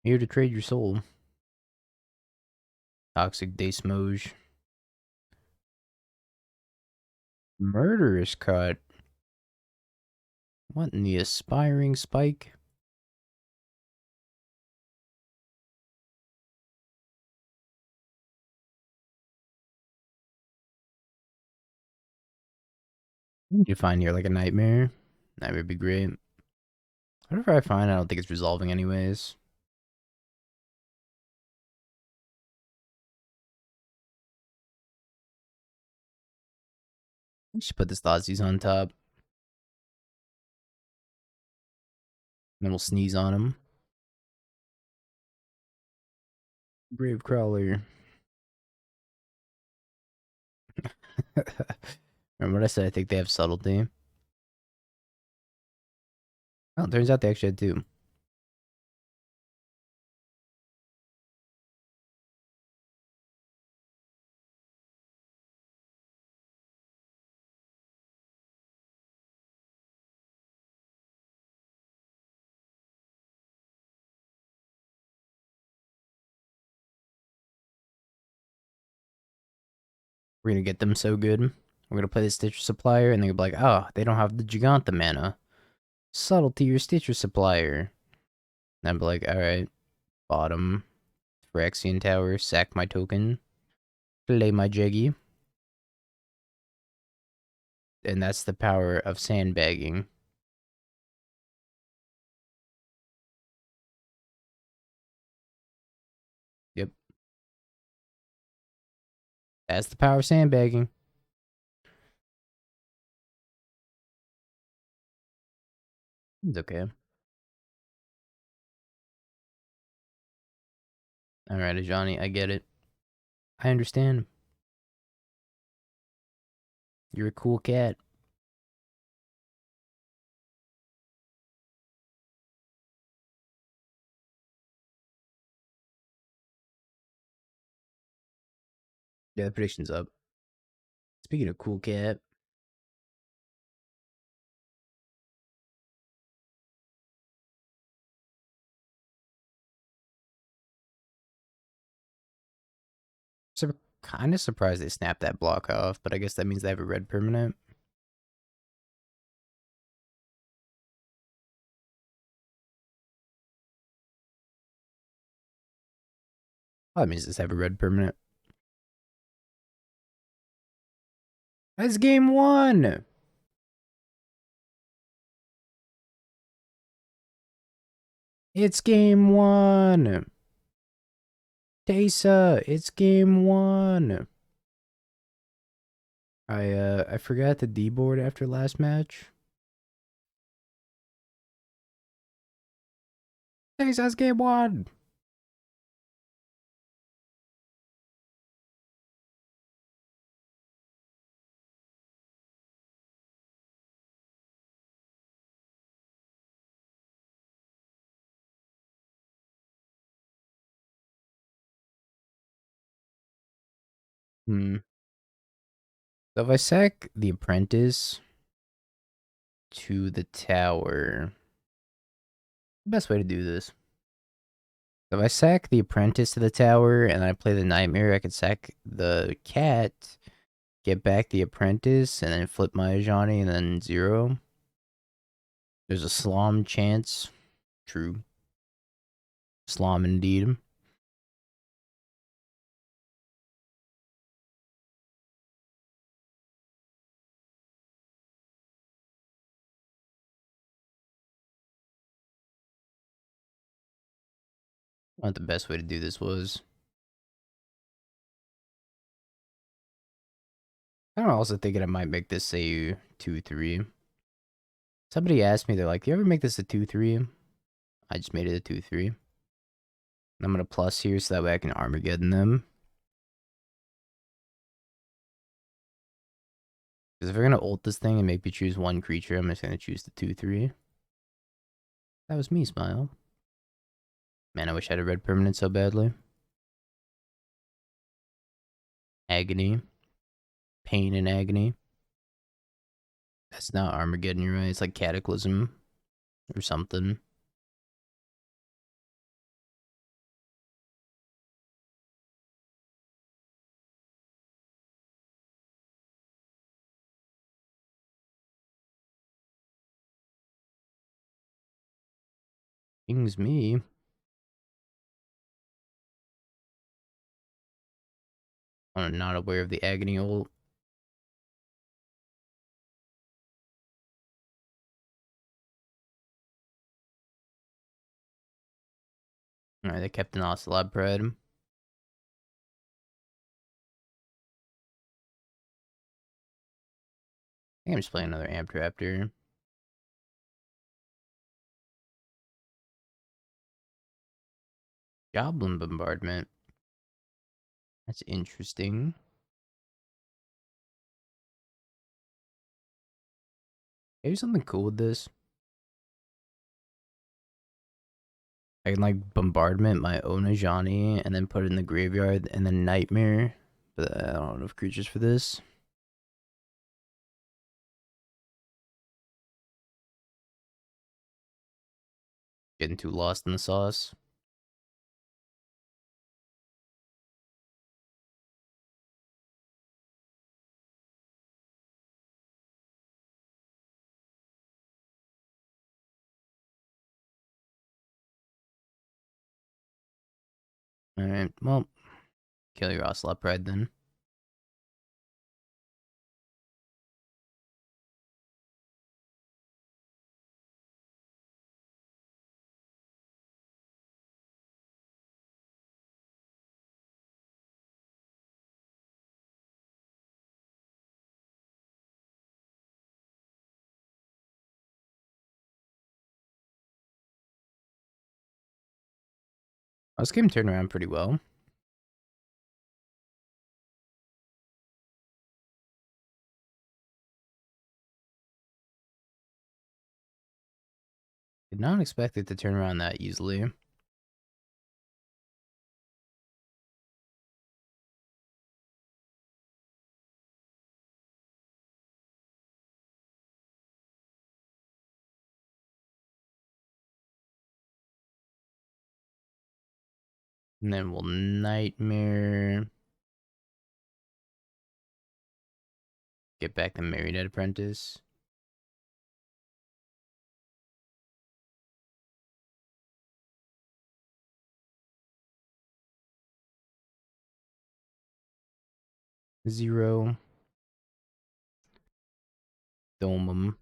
Here to trade your soul. Toxic Desmoge. Murderous Cut. What in the Aspiring Spike? What did you find here? Like a Nightmare? That would be great. Whatever I find, I don't think it's resolving anyways. I should put this Thoughtseize on top. Then we'll sneeze on him. Gravecrawler. Remember what I said? I think they have Subtlety. Oh, it turns out they actually had two. We're gonna get them so good. We're gonna play the Stitcher Supplier, and they're gonna be like, oh, they don't have the Giganta mana. Subtlety your Stitcher Supplier. And I'd be like, alright, bottom. Phyrexian Tower, sack my token. Play my Jeggy. And that's the power of sandbagging. Yep. That's the power of sandbagging. It's okay. Alright, Johnny, I get it. I understand. You're a cool cat. Yeah, the prediction's up. Speaking of cool cat, kind of surprised they snapped that block off, but I guess that means they have a red permanent. Oh, that means just have a red permanent. That's game one! It's game one! Tesa, it's game one! I forgot the D board after last match. Tesa's game one! So if I sack the apprentice to the tower, the best way to do this. If I sack the apprentice to the tower and I play the nightmare, I could sack the cat, get back the apprentice, and then flip my Ajani and then 0. There's a Slom chance. True. Slom indeed. What the best way to do this was. I'm also thinking I might make this a 2-3. Somebody asked me, they're like, "Do you ever make this a 2-3? I just made it a 2-3. I'm gonna plus here so that way I can Armageddon them. Because if we're gonna ult this thing and make me choose one creature, I'm just gonna choose the 2-3. That was me, Smile. Man, I wish I had a red permanent so badly. Agony. Pain and agony. That's not Armageddon, you're right. It's like Cataclysm or something. King's me. I'm not aware of the agony ult. Alright, they kept an Ocelot Pride. I think I'm just playing another Amp Raptor. Goblin Bombardment. That's interesting. Maybe something cool with this. I can like bombardment my own Ajani and then put it in the graveyard and then Nightmare. But I don't have enough creatures for this. Getting too lost in the sauce. Alright, well, kill your Ocelot Pride then. Oh, this game turned around pretty well. Did not expect it to turn around that easily. And then we'll Nightmare. Get back the Marionette Apprentice. 0. Dome 'em.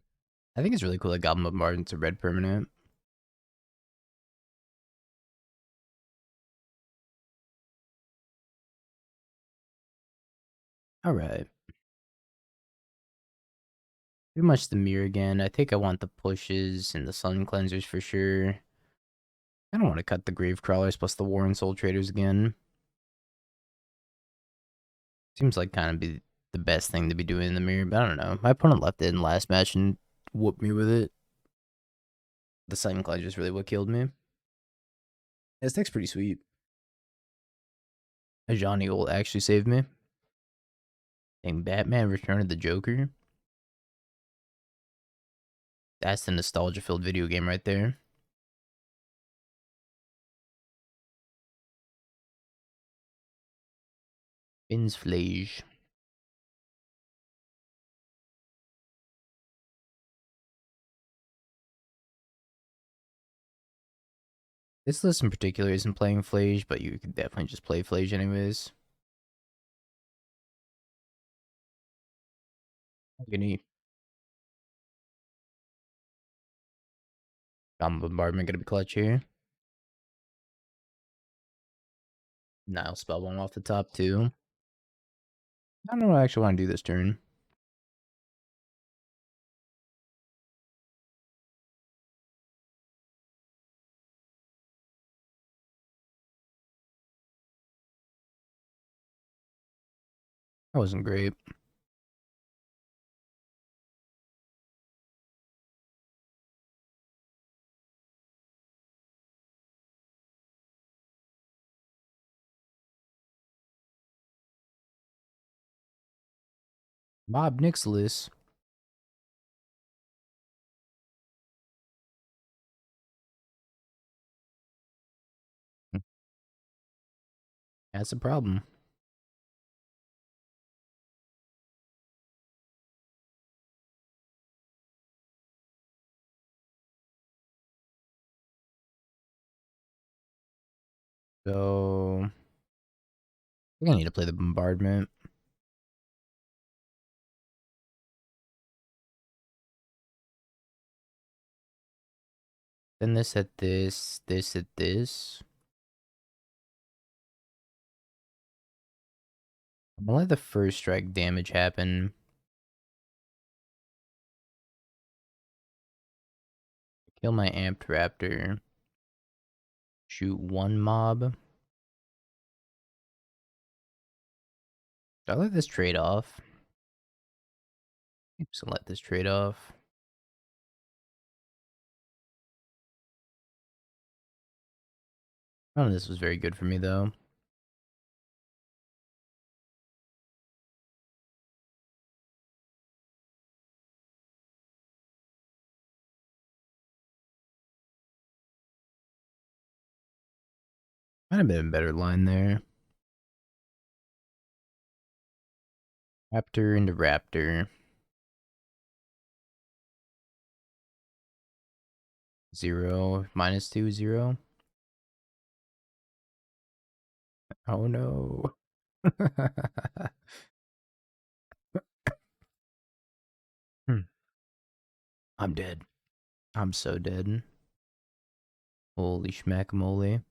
I think it's really cool that Goblin Bombardment's a red permanent. Alright. Pretty much the mirror again. I think I want the pushes and the sun cleansers for sure. I don't want to cut the grave crawlers plus the Warren Soul Traders again. Seems like kind of be the best thing to be doing in the mirror, but I don't know. My opponent left it in last match and whooped me with it. The sun cleanser is really what killed me. This deck's pretty sweet. A Johnny ult actually saved me. Dang, Batman Return of the Joker. That's the nostalgia-filled video game right there. Fin's Flage. This list in particular isn't playing Flage, but you could definitely just play Flage anyways. Gonna Bombardment gonna be clutch here. Nile Spellbomb off the top too. I don't know what I actually want to do this turn. That wasn't great. Bob Nicholas. That's a problem. So I think I need to play the Bombardment. Then this at this, this at this. I'm gonna let the first strike damage happen. Kill my Amped Raptor. Shoot one mob. Should I let this trade off? I'm just gonna let this trade off. None of this was very good for me though. Might have been a better line there. Raptor into Raptor. 0, -2, 0. Oh no. I'm dead. I'm so dead. Holy schmack-a-mole.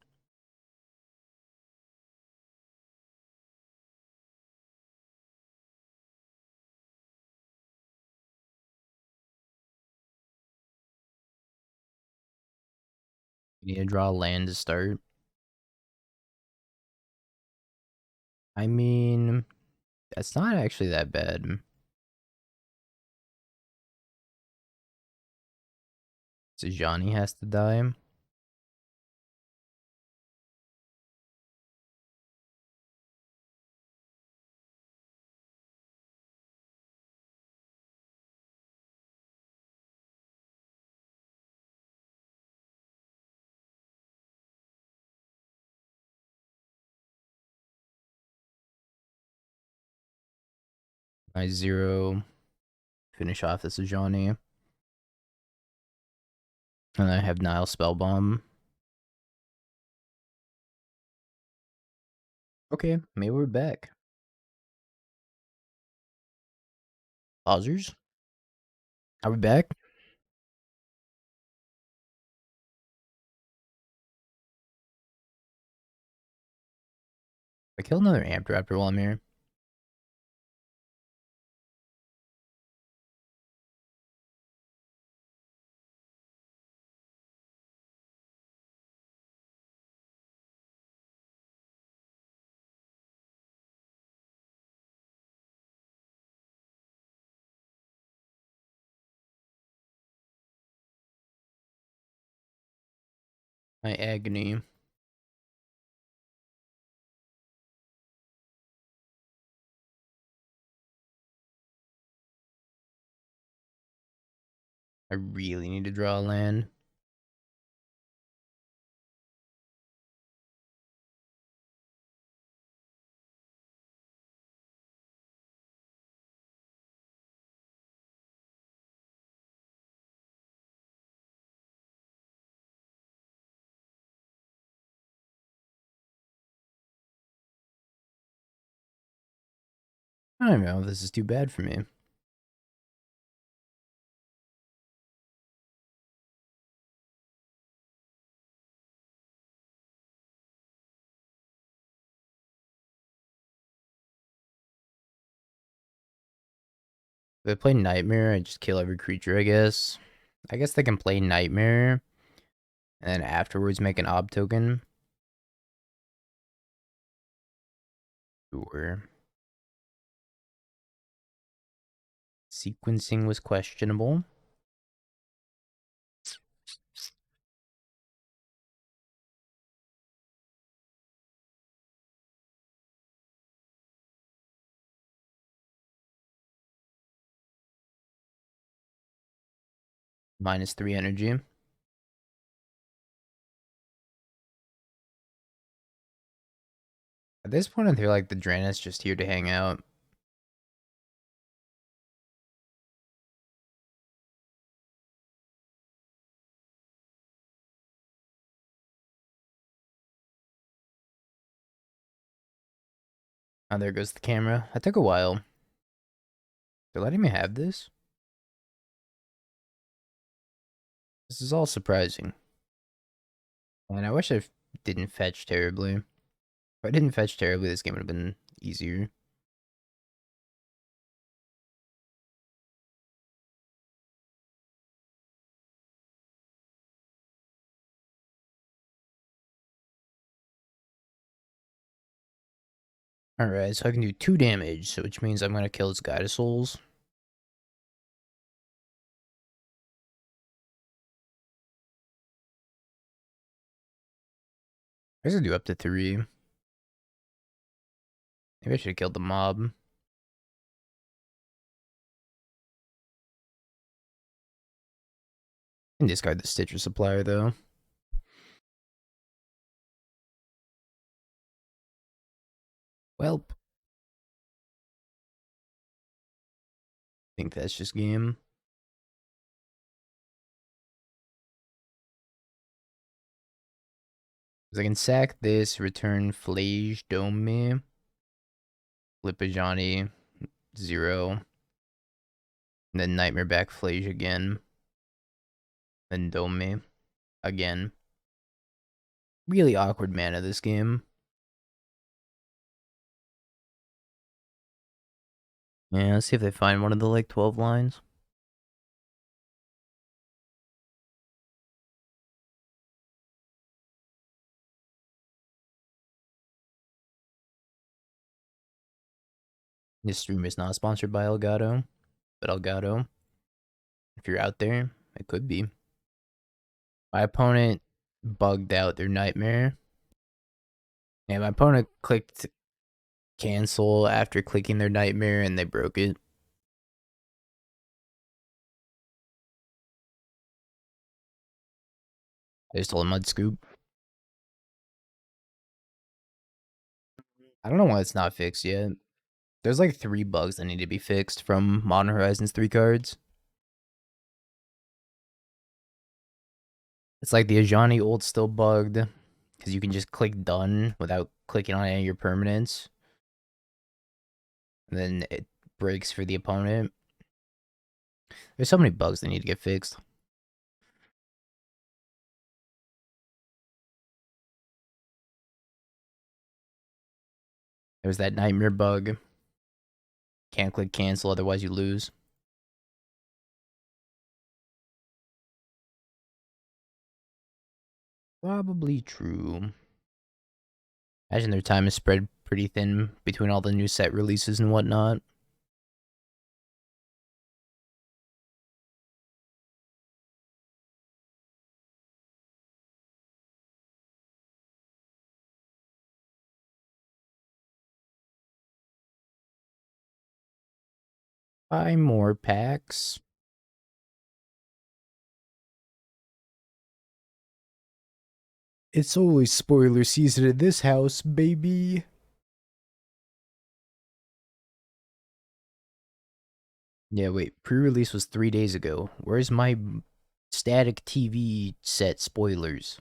You need to draw land to start. I mean, that's not actually that bad. So Johnny has to die. I 0. Finish off this Johnny. And I have Nile Spellbomb. Okay, maybe we're back. Pausers. Are we back? I killed another Amp Raptor while I'm here. My agony. I really need to draw a land. I don't know if this is too bad for me. If they play Nightmare, I just kill every creature, I guess. I guess they can play Nightmare, and then afterwards make an Ob token. Sure. Sequencing was questionable. -3 energy. At this point, I feel like the Draenei's just here to hang out. Oh, there goes the camera. That took a while. They're letting me have this? This is all surprising. And I wish I didn't fetch terribly. If I didn't fetch terribly, this game would have been easier. Alright, so I can do 2 damage, so which means I'm gonna kill his Guide of Souls. I guess I do up to 3. Maybe I should have killed the mob. And discard the Stitcher Supplier, though. Welp. I think that's just game. Because I can sack this, return Flage, Dome me. Flip a Johnny, 0. And then Nightmare back Flage again. Then Dome me. Again. Really awkward mana this game. Yeah, let's see if they find one of the like 12 lines. This stream is not sponsored by Elgato, but Elgato, if you're out there, it could be. My opponent bugged out their Nightmare. Yeah, my opponent clicked cancel after clicking their Nightmare and they broke it. I just told him I'd scoop. I don't know why it's not fixed yet. There's like 3 bugs that need to be fixed from Modern Horizons 3 cards. It's like the Ajani ult still bugged, because you can just click done without clicking on any of your permanents. And then it breaks for the opponent. There's so many bugs that need to get fixed. There's that nightmare bug. Can't click cancel, otherwise you lose. Probably true. Imagine their time is spread pretty thin between all the new set releases and whatnot. Buy more packs. It's always spoiler season in this house, baby. Yeah, wait. Pre-release was 3 days ago. Where's my static TV set spoilers?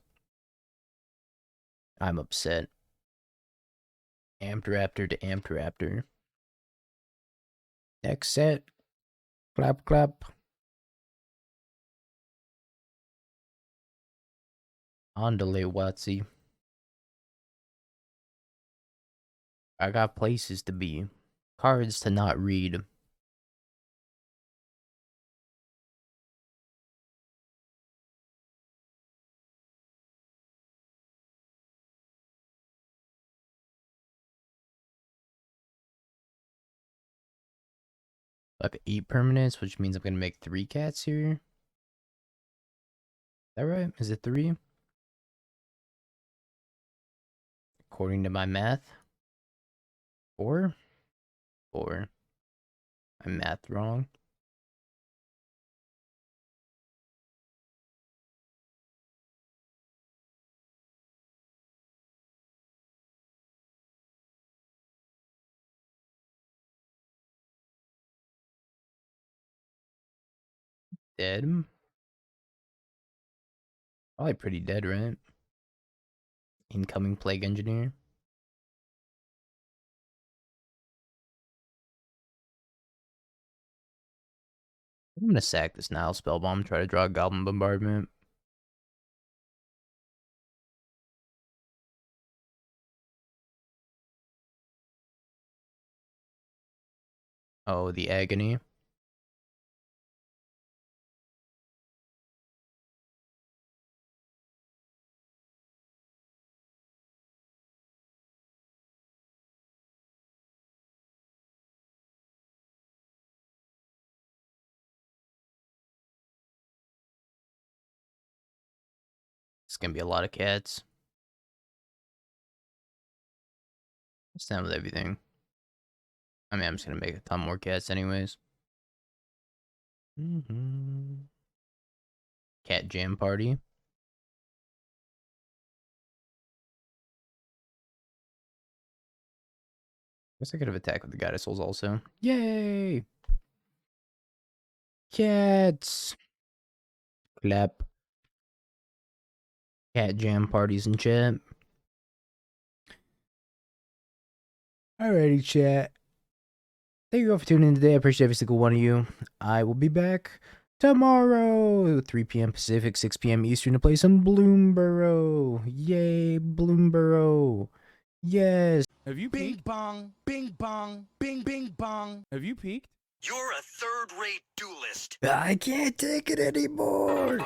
I'm upset. Amped Raptor to Amped Raptor. Next set. Clap, clap. Andale, Watsy. I got places to be. Cards to not read. Like 8 permanents, which means I'm gonna make 3 cats here. Is that right? Is it 3? According to my math. 4? 4. I'm math wrong. Dead? Probably pretty dead, right? Incoming Plague Engineer. I'm gonna sack this Nile Spellbomb, try to draw a Goblin Bombardment. Oh, the Agony. It's gonna be a lot of cats. What's down with everything? I mean, I'm just gonna make a ton more cats anyways. Cat Jam Party. Guess I could have attacked with the Goddess Souls also. Yay! Cats! Clap. Cat Jam Parties in chat. Alrighty, chat. Thank you all for tuning in today. I appreciate every single one of you. I will be back tomorrow, 3 p.m. Pacific, 6 p.m. Eastern, to play some Bloomborough. Yay, Bloomborough. Yes. Have you Bing peeked? bong, bing bong, bing bing bong. Have you peeked? You're a third-rate duelist. I can't take it anymore.